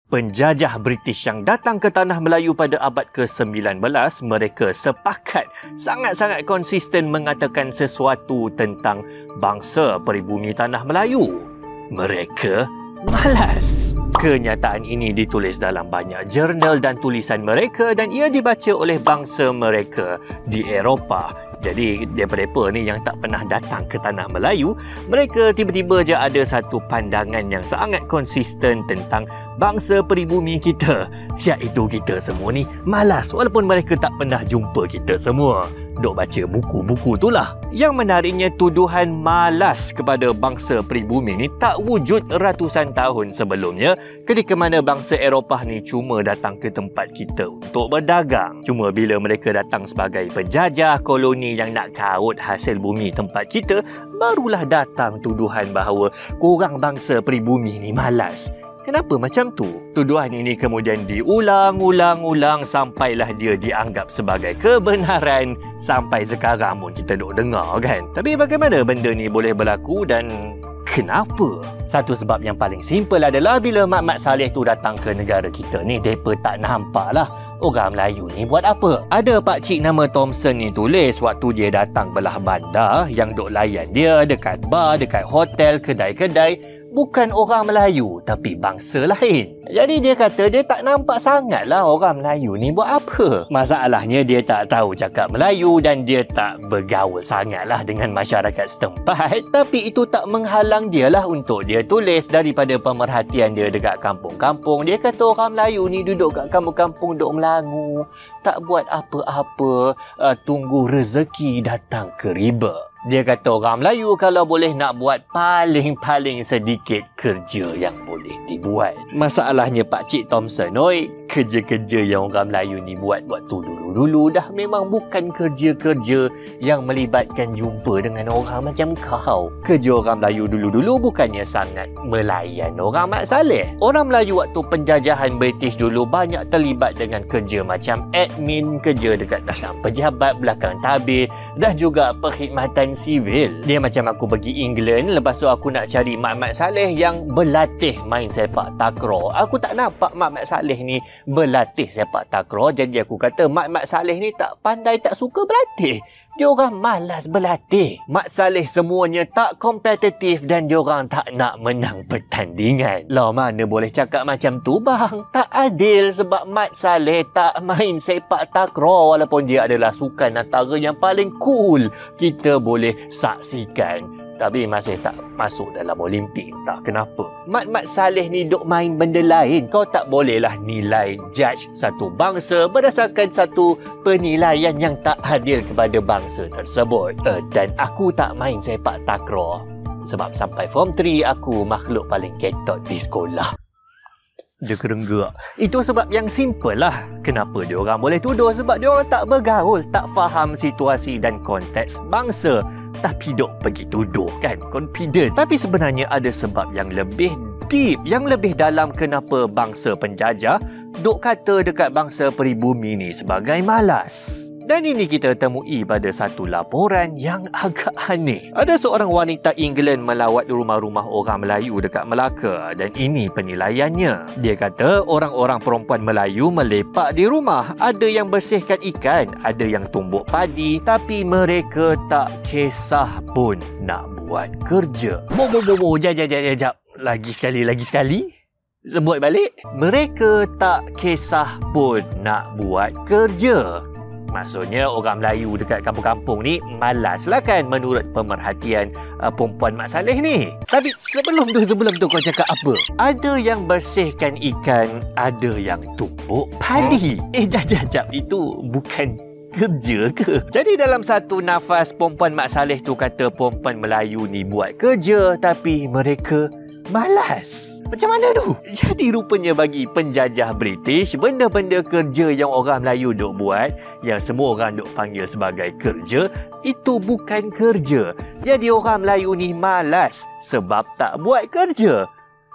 Penjajah British yang datang ke tanah Melayu pada abad ke-19, mereka sepakat sangat-sangat konsisten mengatakan sesuatu tentang bangsa peribumi tanah Melayu. Mereka malas. Kenyataan ini ditulis dalam banyak jurnal dan tulisan mereka dan ia dibaca oleh bangsa mereka di Eropah. Jadi, mereka ni yang tak pernah datang ke tanah Melayu, mereka tiba-tiba je ada satu pandangan yang sangat konsisten tentang bangsa peribumi kita, iaitu kita semua ni malas walaupun mereka tak pernah jumpa kita semua. Dok baca buku-buku itulah. Yang menariknya, tuduhan malas kepada bangsa peribumi ni tak wujud ratusan tahun sebelumnya ketika mana bangsa Eropah ni cuma datang ke tempat kita untuk berdagang. Cuma bila mereka datang sebagai penjajah koloni yang nak kaut hasil bumi tempat kita, barulah datang tuduhan bahawa korang bangsa peribumi ni malas. Kenapa macam tu? Tuduhan ini kemudian diulang-ulang sampailah dia dianggap sebagai kebenaran sampai sekarang pun kita duk dengar kan. Tapi bagaimana benda ni boleh berlaku dan kenapa? Satu sebab yang paling simple adalah bila Mat Salleh tu datang ke negara kita ni, mereka tak nampak lah orang Melayu ni buat apa. Ada pakcik nama Thompson ni tulis waktu dia datang belah bandar, yang duk layan dia dekat bar, dekat hotel, kedai-kedai, bukan orang Melayu tapi bangsa lain. Jadi dia kata dia tak nampak sangatlah orang Melayu ni buat apa. Masalahnya dia tak tahu cakap Melayu dan dia tak bergaul sangatlah dengan masyarakat setempat. Tapi itu tak menghalang dia lah untuk dia tulis daripada pemerhatian dia dekat kampung-kampung. Dia kata orang Melayu ni duduk kat kampung-kampung duk melangu, tak buat apa-apa, tunggu rezeki datang ke riba. Dia kata orang Melayu kalau boleh nak buat paling-paling sedikit kerja yang boleh dibuat. Masalahnya Pakcik Thompson, kerja-kerja yang orang Melayu ni buat waktu dulu-dulu dah memang bukan kerja-kerja yang melibatkan jumpa dengan orang macam kau. Kerja orang Melayu dulu-dulu bukannya sangat melayan orang Mat Salleh. Orang Melayu waktu penjajahan British dulu banyak terlibat dengan kerja macam admin, kerja dekat dalam pejabat, belakang tabir, dah juga perkhidmatan sivil. Dia macam aku pergi England, lepas tu aku nak cari Mat Salleh yang berlatih main sepak takraw. Aku tak nampak Mat Salleh ni berlatih sepak takraw. Jadi aku kata Mat Salleh ni tak pandai, tak suka berlatih. Diorang malas berlatih. Mat Salleh semuanya tak kompetitif dan diorang tak nak menang pertandingan. Lah mana boleh cakap macam tu bang? Tak adil sebab Mat Salleh tak main sepak takraw walaupun dia adalah sukan antara yang paling cool kita boleh saksikan. Tapi masih tak masuk dalam Olimpik. Tak kenapa. Mat Salleh ni duk main benda lain. Kau tak bolehlah nilai judge satu bangsa berdasarkan satu penilaian yang tak adil kepada bangsa tersebut. Dan aku tak main sepak takraw sebab sampai form 3 aku makhluk paling ketot di sekolah. Dia kerenggak. Itu sebab yang simple lah. Kenapa diorang boleh tuduh? Sebab diorang tak bergaul, tak faham situasi dan konteks bangsa. Tapi dok pergi tuduh kan, confident. Tapi sebenarnya ada sebab yang lebih deep, yang lebih dalam kenapa bangsa penjajah dok kata dekat bangsa peribumi ni sebagai malas. Dan ini kita temui pada satu laporan yang agak aneh. Ada seorang wanita England melawat rumah-rumah orang Melayu dekat Melaka dan ini penilaiannya. Dia kata orang-orang perempuan Melayu melepak di rumah. Ada yang bersihkan ikan, ada yang tumbuk padi, tapi mereka tak kisah pun nak buat kerja. Jap. Lagi sekali. Sebut balik. Mereka tak kisah pun nak buat kerja. Maksudnya orang Melayu dekat kampung-kampung ni malas lah kan menurut pemerhatian perempuan Mat Salleh ni. Tapi sebelum tu kau cakap apa? Ada yang bersihkan ikan, ada yang tumbuk padi. Jap. Itu bukan kerja ke? Jadi dalam satu nafas perempuan Mat Salleh tu kata perempuan Melayu ni buat kerja tapi mereka malas. Macam mana tu? Jadi rupanya bagi penjajah British, benda-benda kerja yang orang Melayu duk buat, yang semua orang duk panggil sebagai kerja, itu bukan kerja. Jadi orang Melayu ni malas sebab tak buat kerja.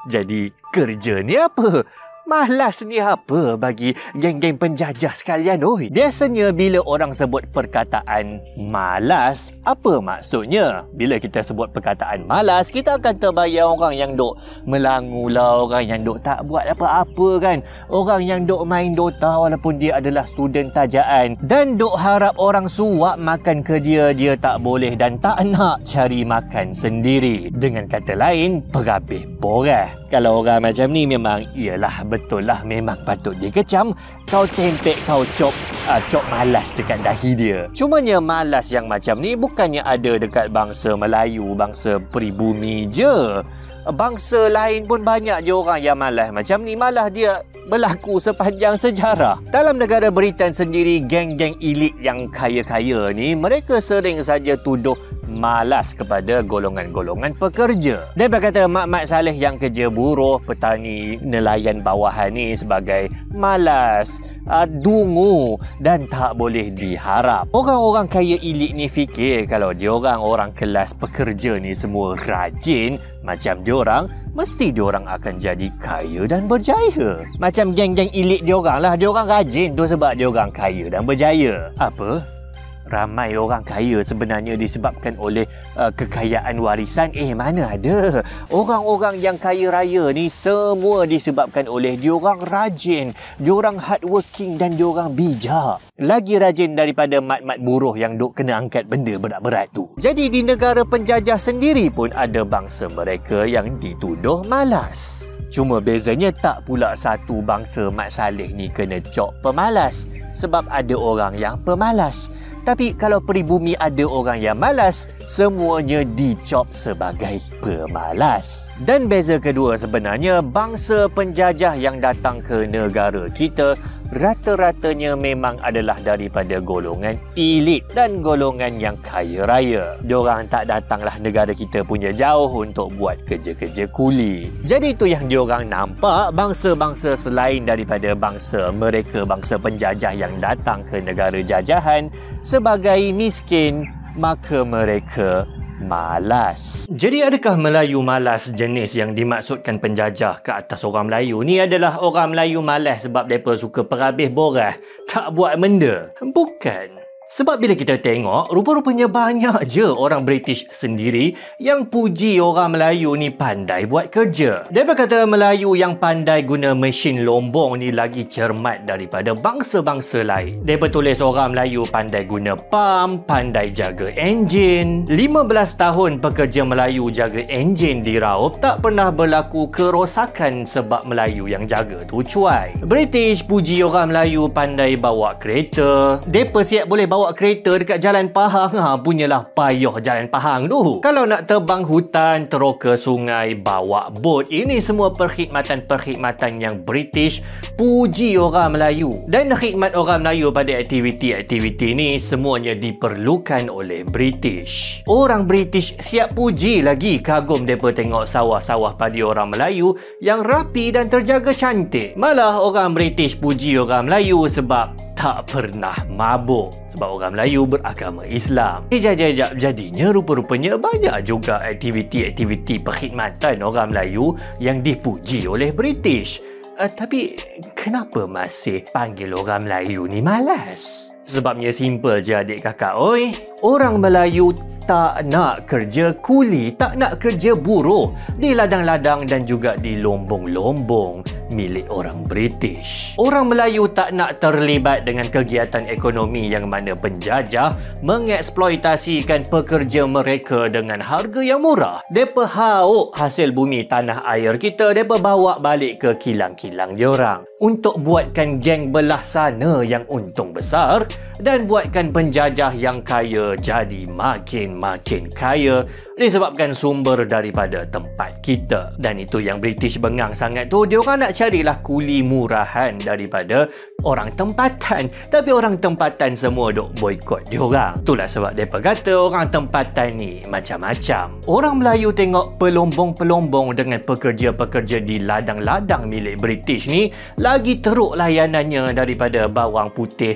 Jadi kerja ni apa? Malas ni apa bagi geng-geng penjajah sekalian, oi? Biasanya bila orang sebut perkataan malas, apa maksudnya? Bila kita sebut perkataan malas, kita akan terbayang orang yang duk melangu lah, orang yang duk tak buat apa-apa kan. Orang yang duk main Dota walaupun dia adalah student tajaan dan duk harap orang suap makan ke dia tak boleh dan tak nak cari makan sendiri. Dengan kata lain, perabih borah. Kalau orang macam ni memang iyalah betul lah, memang patut dikecam. Kau tempek, kau cop malas dekat dahi dia. Cumanya malas yang macam ni bukannya ada dekat bangsa Melayu, bangsa peribumi je. Bangsa lain pun banyak je orang yang malas macam ni. Malah dia berlaku sepanjang sejarah. Dalam negara Britain sendiri, geng-geng elit yang kaya-kaya ni, mereka sering saja tuduh malas kepada golongan-golongan pekerja. Dia berkata mak-mak saleh yang kerja buruh, petani, nelayan bawahan ni sebagai malas, dungu dan tak boleh diharap. Orang-orang kaya elit ni fikir kalau diorang orang kelas pekerja ni semua rajin macam diorang, mesti diorang akan jadi kaya dan berjaya. Macam geng-geng elit diorang lah, diorang rajin tu sebab diorang kaya dan berjaya. Apa? Ramai orang kaya sebenarnya disebabkan oleh kekayaan warisan. Mana ada. Orang-orang yang kaya raya ni semua disebabkan oleh diorang rajin, diorang hardworking dan diorang bijak. Lagi rajin daripada mat-mat buruh yang duk kena angkat benda berat-berat tu. Jadi di negara penjajah sendiri pun ada bangsa mereka yang dituduh malas. Cuma bezanya tak pula satu bangsa Mat Saleh ni kena cop pemalas sebab ada orang yang pemalas. Tapi kalau peribumi ada orang yang malas, semuanya dicop sebagai pemalas. Dan beza kedua sebenarnya, bangsa penjajah yang datang ke negara kita rata-ratanya memang adalah daripada golongan elit dan golongan yang kaya raya. Diorang tak datanglah negara kita punya jauh untuk buat kerja-kerja kuli. Jadi itu yang diorang nampak bangsa-bangsa selain daripada bangsa mereka, bangsa penjajah yang datang ke negara jajahan sebagai miskin, maka mereka malas. Jadi adakah Melayu malas jenis yang dimaksudkan penjajah ke atas orang Melayu ni adalah orang Melayu malas sebab mereka suka perabih borah, tak buat benda? Bukan. Sebab bila kita tengok, rupa-rupanya banyak je orang British sendiri yang puji orang Melayu ni pandai buat kerja. Dia berkata Melayu yang pandai guna mesin lombong ni lagi cermat daripada bangsa-bangsa lain. Dia bertulis orang Melayu pandai guna pam, pandai jaga enjin. 15 tahun pekerja Melayu jaga enjin di raup, tak pernah berlaku kerosakan sebab Melayu yang jaga tu cuai. British puji orang Melayu pandai bawa kereta. Depa siap boleh bawa kereta dekat Jalan Pahang. Punyalah payah Jalan Pahang tu. Kalau nak terbang hutan, teroka sungai, bawa bot. Ini semua perkhidmatan-perkhidmatan yang British puji orang Melayu. Dan khidmat orang Melayu pada aktiviti-aktiviti ni semuanya diperlukan oleh British. Orang British siap puji lagi, kagum mereka tengok sawah-sawah padi orang Melayu yang rapi dan terjaga cantik. Malah orang British puji orang Melayu sebab tak pernah mabuk. Sebab orang Melayu beragama Islam. Jap, jadinya rupa-rupanya banyak juga aktiviti-aktiviti perkhidmatan orang Melayu yang dipuji oleh British. Tapi kenapa masih panggil orang Melayu ni malas? Sebabnya simple je adik kakak. Oi, orang Melayu tak nak kerja kuli, tak nak kerja buruh di ladang-ladang dan juga di lombong-lombong milik orang British. Orang Melayu tak nak terlibat dengan kegiatan ekonomi yang mana penjajah mengeksploitasikan pekerja mereka dengan harga yang murah. Depa hauk hasil bumi tanah air kita, depa bawa balik ke kilang-kilang diorang untuk buatkan geng belah sana yang untung besar dan buatkan penjajah yang kaya jadi makin kaya disebabkan sumber daripada tempat kita. Dan itu yang British bengang sangat tu, diorang nak carilah kuli murahan daripada orang tempatan, tapi orang tempatan semua duk boikot diorang. Itulah sebab mereka kata orang tempatan ni macam-macam. Orang Melayu tengok pelombong-pelombong dengan pekerja-pekerja di ladang-ladang milik British ni lagi teruk layanannya daripada bawang putih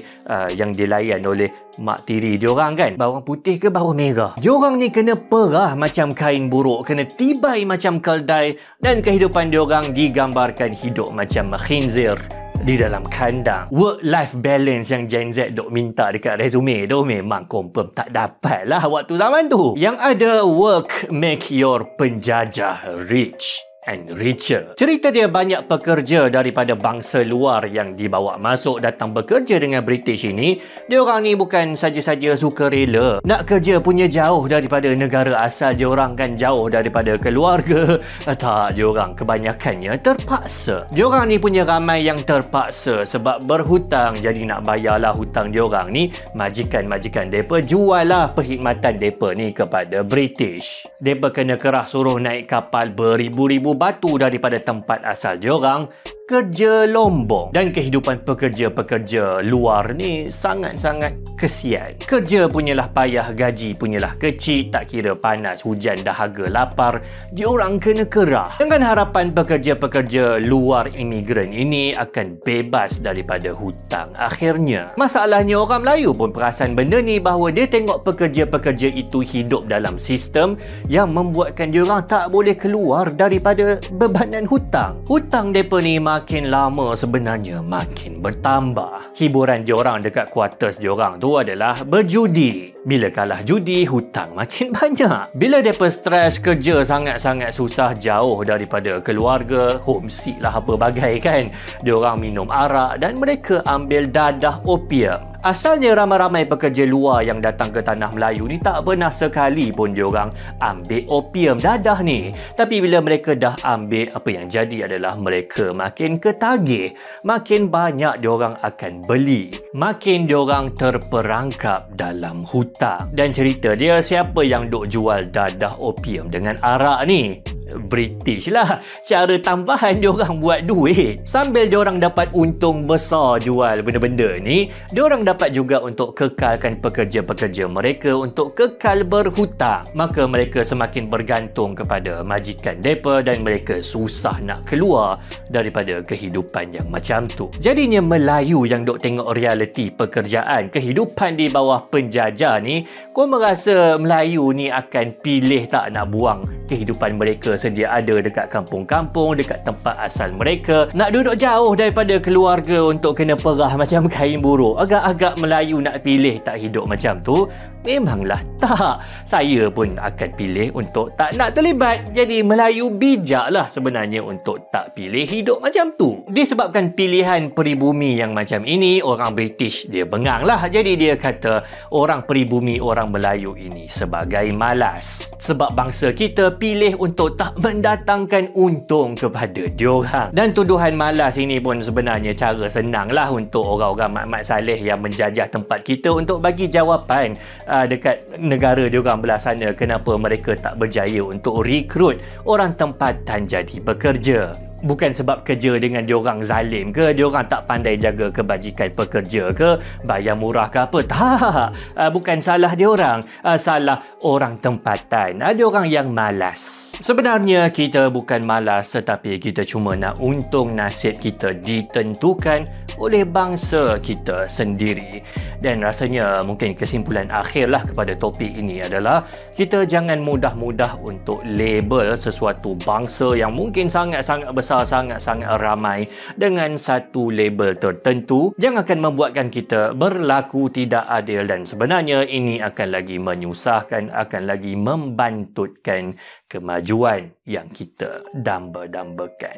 yang dilayan oleh mak tiri diorang kan, bawang putih ke bawang merah. Diorang ni kena perah macam kain buruk, kena tibai macam keldai, dan kehidupan diorang digambarkan hidup macam khinzir di dalam kandang. Work-life balance yang Gen Z dok minta dekat resume tu memang confirm tak dapat lah waktu zaman tu. Yang ada work make your penjajah rich and richer. Cerita dia banyak pekerja daripada bangsa luar yang dibawa masuk datang bekerja dengan British ini. Diorang ni bukan saja-saja sukarela nak kerja punya jauh daripada negara asal diorang kan, jauh daripada keluarga. Tak, diorang kebanyakannya terpaksa. Diorang ni punya ramai yang terpaksa sebab berhutang, jadi nak bayarlah hutang diorang ni. Majikan-majikan depa jual lah perkhidmatan depa ni kepada British. Depa kena kerah suruh naik kapal beribu-ribu batu daripada tempat asal diorang, kerja lombong. Dan kehidupan pekerja-pekerja luar ni sangat-sangat kesian. Kerja punyalah payah, gaji punyalah kecil, tak kira panas, hujan, dahaga, lapar, diorang kena kerah. Dengan harapan pekerja-pekerja luar imigran ini akan bebas daripada hutang. Akhirnya, masalahnya orang Melayu pun perasan benda ni, bahawa dia tengok pekerja-pekerja itu hidup dalam sistem yang membuatkan diorang tak boleh keluar daripada bebanan hutang. Hutang mereka ni makin lama sebenarnya makin bertambah. Hiburan diorang dekat quarters diorang tu adalah berjudi. Bila kalah judi, hutang makin banyak. Bila mereka stres kerja sangat-sangat susah jauh daripada keluarga, homesick lah apa bagai kan, diorang minum arak dan mereka ambil dadah opium. Asalnya ramai-ramai pekerja luar yang datang ke tanah Melayu ni tak pernah sekali pun diorang ambil opium dadah ni. Tapi bila mereka dah ambil, apa yang jadi adalah mereka makin ketagih. Makin banyak diorang akan beli. Makin diorang terperangkap dalam hutang. Dan cerita dia, siapa yang duk jual dadah opium dengan arak ni? British lah. Cara tambahan diorang buat duit. Sambil diorang dapat untung besar jual benda-benda ni, diorang dapat juga untuk kekalkan pekerja-pekerja mereka untuk kekal berhutang. Maka mereka semakin bergantung kepada majikan mereka dan mereka susah nak keluar daripada kehidupan yang macam tu. Jadinya Melayu yang duk tengok realiti pekerjaan, kehidupan di bawah penjajah ni, kau merasa Melayu ni akan pilih tak nak buang kehidupan mereka sedia ada dekat kampung-kampung, dekat tempat asal mereka, nak duduk jauh daripada keluarga untuk kena perah macam kain buruk? Agak-agak Melayu nak pilih tak hidup macam tu? Memanglah tak. Saya pun akan pilih untuk tak nak terlibat. Jadi Melayu bijaklah sebenarnya untuk tak pilih hidup macam tu. Disebabkan pilihan peribumi yang macam ini, orang British dia bengang lah. Jadi dia kata orang peribumi, orang Melayu ini sebagai malas. Sebab bangsa kita pilih untuk tak mendatangkan untung kepada diorang. Dan tuduhan malas ini pun sebenarnya cara senang lah untuk orang-orang mat-mat saleh yang menjajah tempat kita untuk bagi jawapan dekat negara diorang belah sana, kenapa mereka tak berjaya untuk rekrut orang tempatan jadi pekerja. Bukan sebab kerja dengan diorang zalim ke, diorang tak pandai jaga kebajikan pekerja ke, bayar murah ke apa. Tak. Bukan salah diorang. Salah orang tempatan. Diorang yang malas. Sebenarnya kita bukan malas, tetapi kita cuma nak untung nasib kita ditentukan oleh bangsa kita sendiri. Dan rasanya mungkin kesimpulan akhirlah kepada topik ini adalah kita jangan mudah-mudah untuk label sesuatu bangsa yang mungkin sangat-sangat besar, sangat-sangat ramai dengan satu label tertentu yang akan membuatkan kita berlaku tidak adil, dan sebenarnya ini akan lagi menyusahkan, akan lagi membantutkan kemajuan yang kita damba-dambakan.